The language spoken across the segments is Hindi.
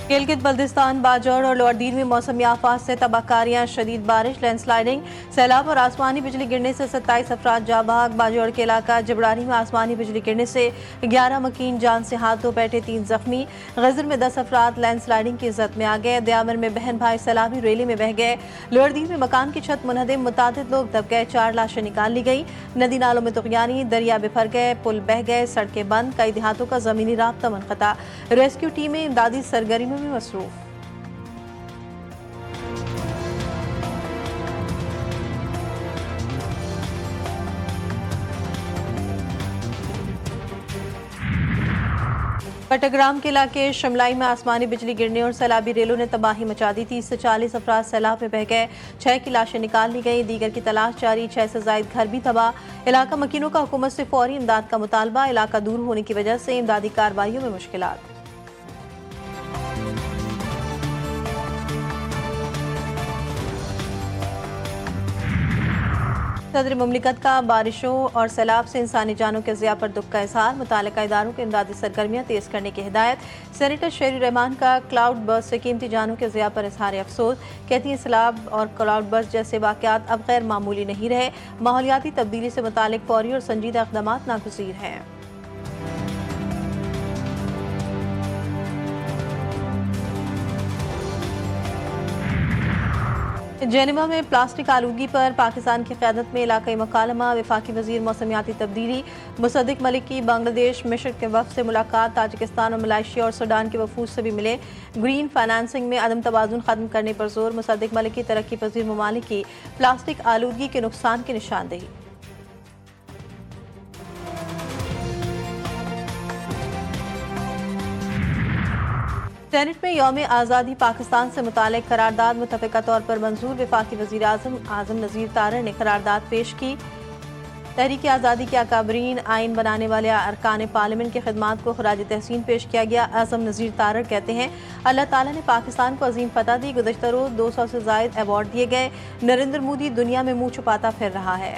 गिलगित बल्दिस्तान, बाजौर और लोअरदीन में मौसमी आफात से तबाहकारियां, शदीद बारिश, लैंडस्लाइडिंग, सैलाब और आसमानी बिजली गिरने से 27 अफराद जाँ बहक। बाजौर के इलाका जबड़ानी में आसमानी बिजली गिरने से 11 मकीन जान से हाथ धो बैठे, 3 जख्मी। गजर में 10 अफराद लैंडस्लाइडिंग की जद में आ गए। दयामर में बहन भाई सैलाबी रैली में बह गए। लोअरदीन में मकान की छत मुनहदिम, मुतादिद लोग दब गए, 4 लाशें निकाल ली गई। नदी नालों में तुगयानी, दरिया बिफर गए, पुल बह गए, सड़कें बंद, कई देहातों का जमीनी राब्ता मुनक़ता। रेस्क्यू टीमें इमदादी सरगर्मियों में मसरूफ। बटग्राम के इलाके शमलाई में आसमानी बिजली गिरने और सैलाबी रेलों ने तबाही मचा दी। 30 से 40 अफराद सैलाब में बह गए, 6 की लाशें निकाल ली गई, दीगर की तलाश जारी। 6 से जायद घर भी तबाह। इलाका मकीनों का हुकूमत से फौरी इमदाद का मुतालबा। इलाका दूर होने की वजह से इमदादी कार्रवाइयों में मुश्किलात। सदर मुमलिकत का बारिशों और सैलाब से इंसानी जानों के ज़िया पर दुख का इजहार। मुतालिका इदारों के इमदादी सरगर्मियाँ तेज़ करने की हिदायत। सेनेटर शेरी रहमान का क्लाउड बर्स्ट से कीमती जानों के ज़िया पर इजहार अफसोस। कहती हैं सैलाब और क्लाउड बर्स्ट जैसे वाक़यात अब गैर मामूली नहीं रहे। माहौलियाती तब्दीली से मुतालिक फौरी और संजीदा इक़दामात नागुज़ीर हैं। जेनेवा में प्लास्टिक आलूगी पर पाकिस्तान की क़यादत में इलाकाई मकालमा। वफाकी वज़ीर मौसमियाती तब्दीली मुसद्दिक मलिक की बांग्लादेश मिस्र के वफ़द से मुलाकात। ताजिकिस्तान और मलेशिया और सूडान के वफूद से भी मिले। ग्रीन फाइनेंसिंग में अदम तवाज़ुन ख़त्म करने पर जोर। मुसद्दिक मलिक की तरक्की पज़ीर ममालिक की प्लास्टिक आलूगी के नुकसान की निशानदेही। सेनेट में यौम आज़ादी पाकिस्तान से मुतालिक करारदाद मुतफ़िका तौर पर मंजूर। वफाकी वज़ीर आज़म नज़ीर तारर ने करारदाद पेश की। तहरीक आज़ादी के अकाबरीन आइन बनाने वाले अरकान पार्लियामेंट की खिदमात को खराज तहसीन पेश किया गया। आज़म नज़ीर तारर कहते हैं अल्लाह ताला ने पाकिस्तान को अजीम फतह दी। गुज़श्ता रोज़ 200 से ज़ायद अवार्ड दिए गए। नरेंद्र मोदी दुनिया में मुँह छुपाता फिर रहा है।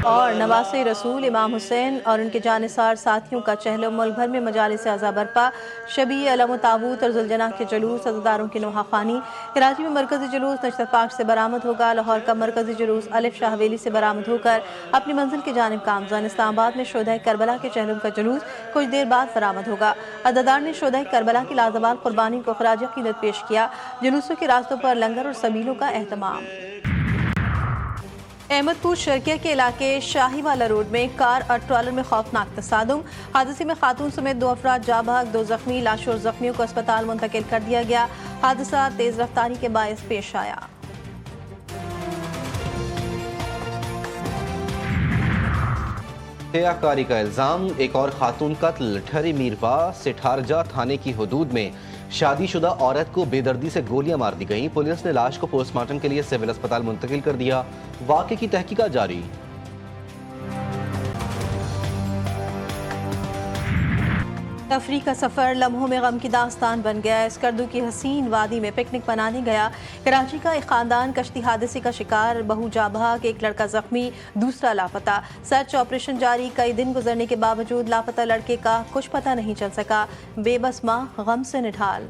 और नवासे रसूल इमाम हुसैन और उनके जानिसार साथियों का चहलो। मुल्क भर में मजालिस अज़ा बरपा। शबी अलम ताबूत और जुलजना के जुलूस, अज़ादारों की नोहाखानी। कराची में मरकजी जुलूस नशतर पार्क से बरामद होगा। लाहौर का मरकजी जुलूस अलिफ शाह हवेली से बरामद होकर अपनी मंजिल की जानिब गामज़न। इस्लामाबाद में शोहदाए करबला के चहलम का जुलूस कुछ देर बाद बरामद होगा। अदादार ने शोहदाए करबला की लाजवाब कुर्बानी को खराज अक़ीदत पेश किया। जुलूसों के रास्तों पर लंगर और सबीलों का एहतमाम। अहमदपुर शर्किया के इलाके शाहीवाला रोड में कार और ट्रॉलर में खौफनाक तसादुम। हादसे में खातून समेत 2 अफराद जाँ बहक, 2 जख्मी। लाशों और जख्मियों को अस्पताल मुंतकिल कर दिया गया। हादसा तेज रफ्तारी के बायस पेश आया। हत्याकारी का इल्जाम, एक और खातून कत्ल। ठहरी मीरवा सिठारजा थाने की हदूद में शादीशुदा औरत को बेदर्दी से गोलियां मार दी गईं। पुलिस ने लाश को पोस्टमार्टम के लिए सिविल अस्पताल मुंतकिल कर दिया। वाक़े की तहकीकात जारी। तफरी का सफ़र लम्हों में गम की दास्तान बन गया। स्कर्दू की हसीन वादी में पिकनिक मनाने गया कराची का एक खानदान कश्ती हादसे का शिकार। बहू जाँ बहक, एक लड़का जख्मी, दूसरा लापता। सर्च ऑपरेशन जारी। कई दिन गुजरने के बावजूद लापता लड़के का कुछ पता नहीं चल सका। बेबस माँ गम से निढाल।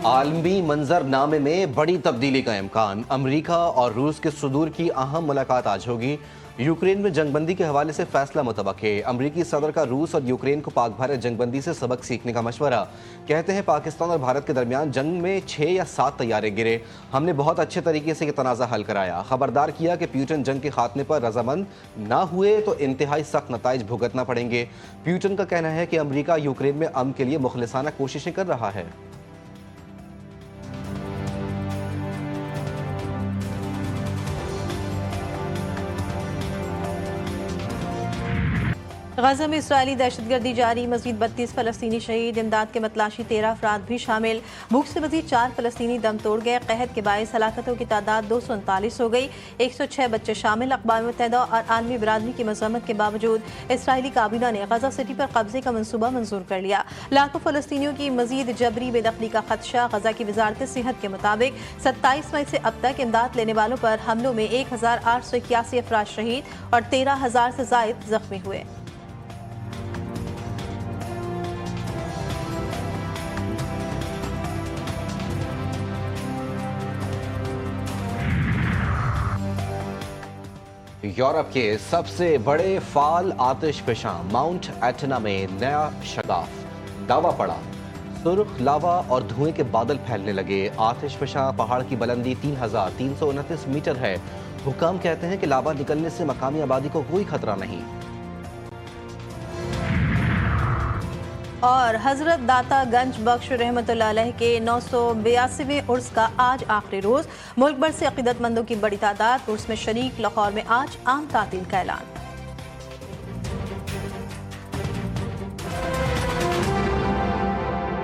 आलमी मंजरनामे में बड़ी तब्दीली का इम्कान। अमरीका और रूस के सदूर की अहम मुलाकात आज होगी। यूक्रेन में जंगबंदी के हवाले से फैसला मुतवक्के। अमरीकी सदर का रूस और यूक्रेन को पाक भारत जंगबंदी से सबक सीखने का मशवरा। कहते हैं पाकिस्तान और भारत के दरमियान जंग में 6 या 7 तैयारे गिरे। हमने बहुत अच्छे तरीके से ये तनाज़ा हल कराया। खबरदार किया कि प्यूटन जंग के खात्मे पर रजामंद ना हुए तो इंतहाई सख्त नताइज भुगतना पड़ेंगे। प्यूटन का कहना है कि अमरीका यूक्रेन में अमन के लिए मुखलिसाना कोशिशें कर रहा है। गजा में इसराइली दहशतगर्दी जारी, मजीद 32 फलस्तीनी शहीद, इमदाद के मतलाशी 13 अफराद भी शामिल। भूख से मजीद 4 फलस्तीनी दम तोड़ गए। कहत के बायस हलाकतों की तादाद 239 हो गई। 106 बच्चे शामिल। अक़वाम मुत्तहिदा और आलमी बिरादरी की मज़म्मत के बावजूद इसराइली काबीना ने गजा सिटी पर कब्जे का मनसूबा मंजूर कर लिया। लाखों फलस्तीनियों की मजीद जबरी बेदखली का खदशा। गजा की वजारत सेहत के मुताबिक 27 मई से अब तक इमदाद लेने वालों पर हमलों में 1881 अफराद शहीद और 13,000 से जायद जख्मी हुए। यूरोप के सबसे बड़े फाल आतिशफशां माउंट एटना में नया शगाफ। दावा पड़ा, सुर्ख लावा और धुएं के बादल फैलने लगे। आतिशफशां पहाड़ की बुलंदी 3,329 मीटर है। हुकाम कहते हैं कि लावा निकलने से मकामी आबादी को कोई खतरा नहीं। और हजरत दाता गंज बख्श रहमतुल्लाह अलैह के 982वें उर्स का आज आखिरी रोज। मुल्क भर से अकीदतमंदों की बड़ी तादाद उर्स में शरीक। लाहौर में आज आम तातील का ऐलान।